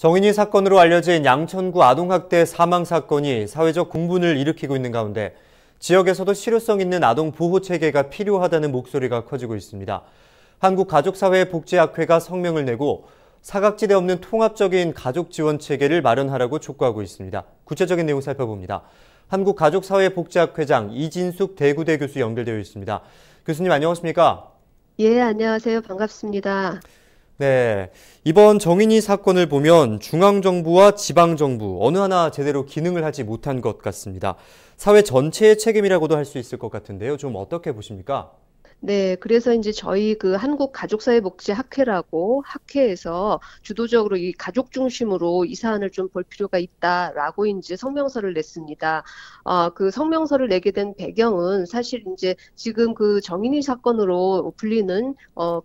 정인이 사건으로 알려진 양천구 아동학대 사망 사건이 사회적 공분을 일으키고 있는 가운데 지역에서도 실효성 있는 아동 보호 체계가 필요하다는 목소리가 커지고 있습니다. 한국가족사회복지학회가 성명을 내고 사각지대 없는 통합적인 가족 지원 체계를 마련하라고 촉구하고 있습니다. 구체적인 내용 살펴봅니다. 한국가족사회복지학회장 이진숙 대구대 교수 연결되어 있습니다. 교수님 안녕하십니까? 예, 안녕하세요. 반갑습니다. 네, 이번 정인이 사건을 보면 중앙정부와 지방정부 어느 하나 제대로 기능을 하지 못한 것 같습니다. 사회 전체의 책임이라고도 할 수 있을 것 같은데요. 좀 어떻게 보십니까? 네, 그래서 이제 저희 그 한국가족사회복지학회라고 학회에서 주도적으로 이 가족 중심으로 이 사안을 좀 볼 필요가 있다라고 이제 성명서를 냈습니다. 그 성명서를 내게 된 배경은 사실 이제 지금 그 정인이 사건으로 불리는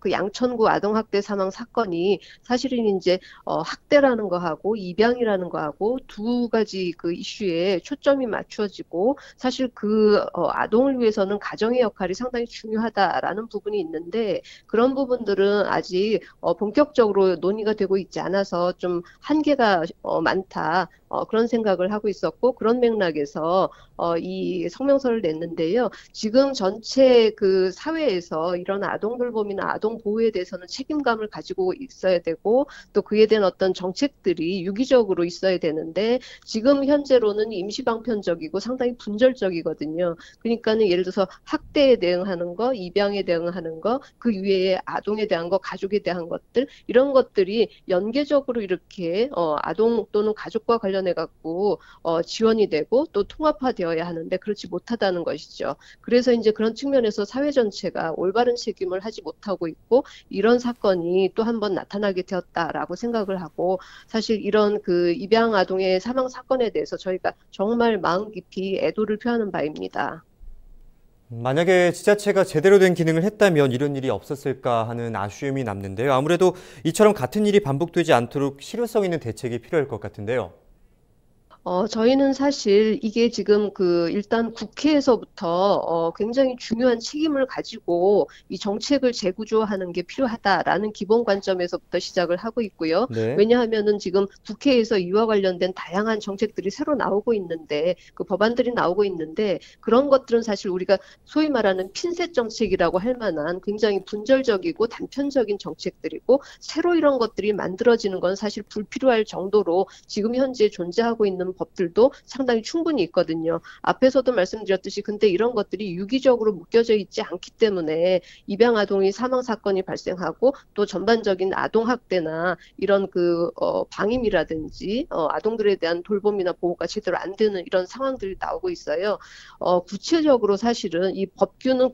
그 양천구 아동학대 사망 사건이 사실은 이제 학대라는 거하고 입양이라는 거하고 두 가지 그 이슈에 초점이 맞춰지고 사실 그 아동을 위해서는 가정의 역할이 상당히 중요하다라는 부분이 있는데 그런 부분들은 아직 본격적으로 논의가 되고 있지 않아서 좀 한계가 많다. 그런 생각을 하고 있었고 그런 맥락에서 이 성명서를 냈는데요. 지금 전체 그 사회에서 이런 아동 돌봄이나 아동 보호에 대해서는 책임감을 가지고 있어야 되고 또 그에 대한 어떤 정책들이 유기적으로 있어야 되는데 지금 현재로는 임시방편적이고 상당히 분절적이거든요. 그러니까는 예를 들어서 학대에 대응하는 거, 입양에 대응하는 거, 그 이외에 아동에 대한 거, 가족에 대한 것들 이런 것들이 연계적으로 이렇게 아동 또는 가족과 관련해 갖고 지원이 되고 또 통합화되어야 하는데 그렇지 못하다는 것이죠. 그래서 이제 그런 측면에서 사회 전체가 올바른 책임을 하지 못하고 있고 이런 사건이 또 한 번 나타나게 되었다라고 생각을 하고 사실 이런 그 입양 아동의 사망 사건에 대해서 저희가 정말 마음 깊이 애도를 표하는 바입니다. 만약에 지자체가 제대로 된 기능을 했다면 이런 일이 없었을까 하는 아쉬움이 남는데요. 아무래도 이처럼 같은 일이 반복되지 않도록 실효성 있는 대책이 필요할 것 같은데요. 저희는 사실 이게 지금 그 일단 국회에서부터 굉장히 중요한 책임을 가지고 이 정책을 재구조하는 게 필요하다라는 기본 관점에서부터 시작을 하고 있고요. 네. 왜냐하면은 지금 국회에서 이와 관련된 다양한 정책들이 새로 나오고 있는데 그 법안들이 나오고 있는데 그런 것들은 사실 우리가 소위 말하는 핀셋 정책이라고 할 만한 굉장히 분절적이고 단편적인 정책들이고 새로 이런 것들이 만들어지는 건 사실 불필요할 정도로 지금 현재 존재하고 있는 법들도 상당히 충분히 있거든요. 앞에서도 말씀드렸듯이 근데 이런 것들이 유기적으로 묶여져 있지 않기 때문에 입양 아동이 사망 사건이 발생하고 또 전반적인 아동 학대나 이런 그 방임이라든지 아동들에 대한 돌봄이나 보호가 제대로 안 되는 이런 상황들이 나오고 있어요. 구체적으로 사실은 이 법규는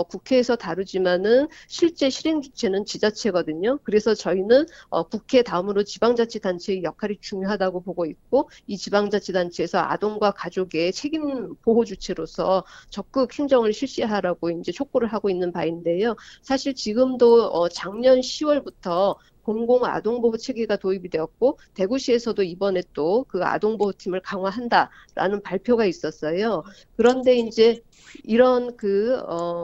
국회에서 다루지만은 실제 실행 주체는 지자체거든요. 그래서 저희는 국회 다음으로 지방자치단체의 역할이 중요하다고 보고 있고 이 지방자치단체에서 아동과 가족의 책임 보호 주체로서 적극 행정을 실시하라고 이제 촉구를 하고 있는 바인데요. 사실 지금도 작년 10월부터 공공 아동보호 체계가 도입이 되었고 대구시에서도 이번에 또 그 아동보호팀을 강화한다라는 발표가 있었어요. 그런데 이제 이런 그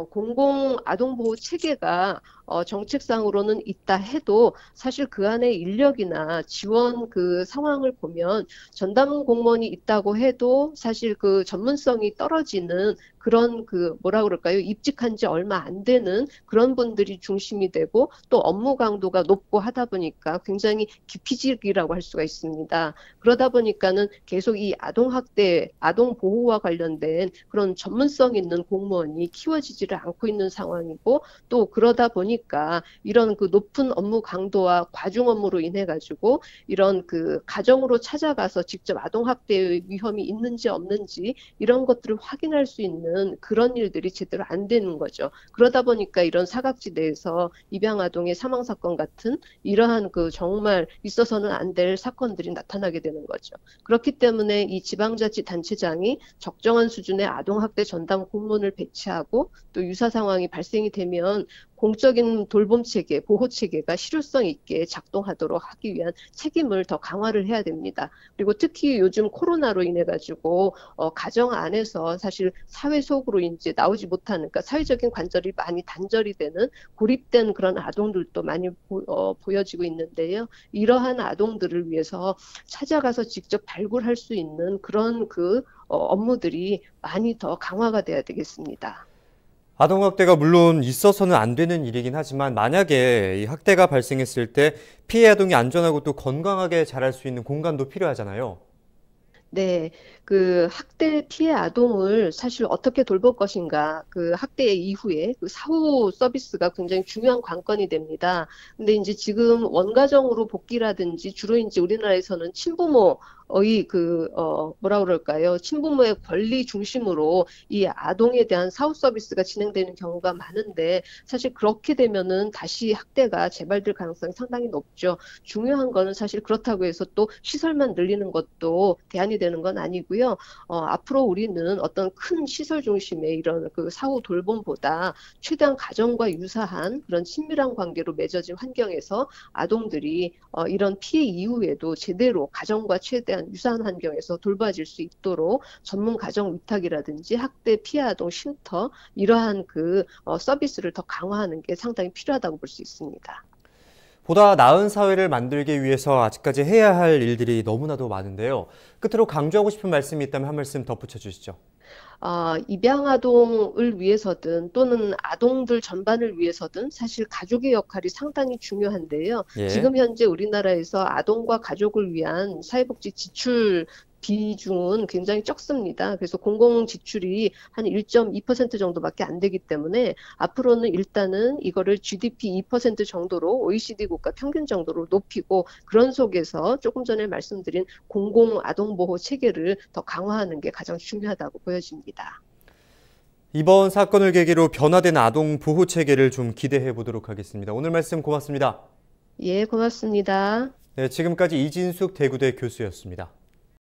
공공 아동보호 체계가 정책상으로는 있다 해도 사실 그 안에 인력이나 지원 그 상황을 보면 전담 공무원이 있다고 해도 사실 그 전문성이 떨어지는 그런 그 뭐라 그럴까요? 입직한 지 얼마 안 되는 그런 분들이 중심이 되고 또 업무 강도가 높고 하다 보니까 굉장히 기피직이라고 할 수가 있습니다. 그러다 보니까는 계속 이 아동 학대, 아동 보호와 관련된 그런 전문성 있는 공무원이 키워지지를 않고 있는 상황이고 또 그러다 보니까 이런 그 높은 업무 강도와 과중 업무로 인해 가지고 이런 그 가정으로 찾아가서 직접 아동 학대의 위험이 있는지 없는지 이런 것들을 확인할 수 있는 그런 일들이 제대로 안 되는 거죠. 그러다 보니까 이런 사각지대에서 입양 아동의 사망 사건 같은 이러한 그 정말 있어서는 안 될 사건들이 나타나게 되는 거죠. 그렇기 때문에 이 지방자치단체장이 적정한 수준의 아동학대 전담 공무원을 배치하고 또 유사 상황이 발생이 되면 공적인 돌봄 체계, 보호 체계가 실효성 있게 작동하도록 하기 위한 책임을 더 강화를 해야 됩니다. 그리고 특히 요즘 코로나로 인해 가지고 가정 안에서 사실 사회 속으로 이제 나오지 못하는, 그러니까 사회적인 관절이 많이 단절이 되는 고립된 그런 아동들도 많이 보여지고 있는데요. 이러한 아동들을 위해서 찾아가서 직접 발굴할 수 있는 그런 업무들이 많이 더 강화가 돼야 되겠습니다. 아동학대가 물론 있어서는 안 되는 일이긴 하지만 만약에 이 학대가 발생했을 때 피해 아동이 안전하고 또 건강하게 자랄 수 있는 공간도 필요하잖아요. 네, 학대 피해 아동을 사실 어떻게 돌볼 것인가, 학대 이후에 사후 서비스가 굉장히 중요한 관건이 됩니다. 근데 이제 지금 원가정으로 복귀라든지 주로 이제 우리나라에서는 뭐라 그럴까요? 친부모의 권리 중심으로 이 아동에 대한 사후 서비스가 진행되는 경우가 많은데 사실 그렇게 되면은 다시 학대가 재발될 가능성이 상당히 높죠. 중요한 거는 사실 그렇다고 해서 또 시설만 늘리는 것도 대안이 되는 건 아니고요. 앞으로 우리는 어떤 큰 시설 중심의 이런 사후 돌봄보다 최대한 가정과 유사한 그런 친밀한 관계로 맺어진 환경에서 아동들이 이런 피해 이후에도 제대로 가정과 최대한 유사한 환경에서 돌봐질 수 있도록 전문 가정 위탁이라든지 학대 피해 아동 쉼터 이러한 서비스를 더 강화하는 게 상당히 필요하다고 볼 수 있습니다. 보다 나은 사회를 만들기 위해서 아직까지 해야 할 일들이 너무나도 많은데요. 끝으로 강조하고 싶은 말씀이 있다면 한 말씀 덧붙여 주시죠. 입양아동을 위해서든 또는 아동들 전반을 위해서든 사실 가족의 역할이 상당히 중요한데요. 예. 지금 현재 우리나라에서 아동과 가족을 위한 사회복지 지출 비중은 굉장히 적습니다. 그래서 공공 지출이 한 1.2% 정도밖에 안 되기 때문에 앞으로는 일단은 이거를 GDP 2% 정도로 OECD 국가 평균 정도로 높이고 그런 속에서 조금 전에 말씀드린 공공 아동보호 체계를 더 강화하는 게 가장 중요하다고 보여집니다. 이번 사건을 계기로 변화된 아동 보호 체계를 좀 기대해 보도록 하겠습니다. 오늘 말씀 고맙습니다. 예, 고맙습니다. 네, 지금까지 이진숙 대구대 교수였습니다.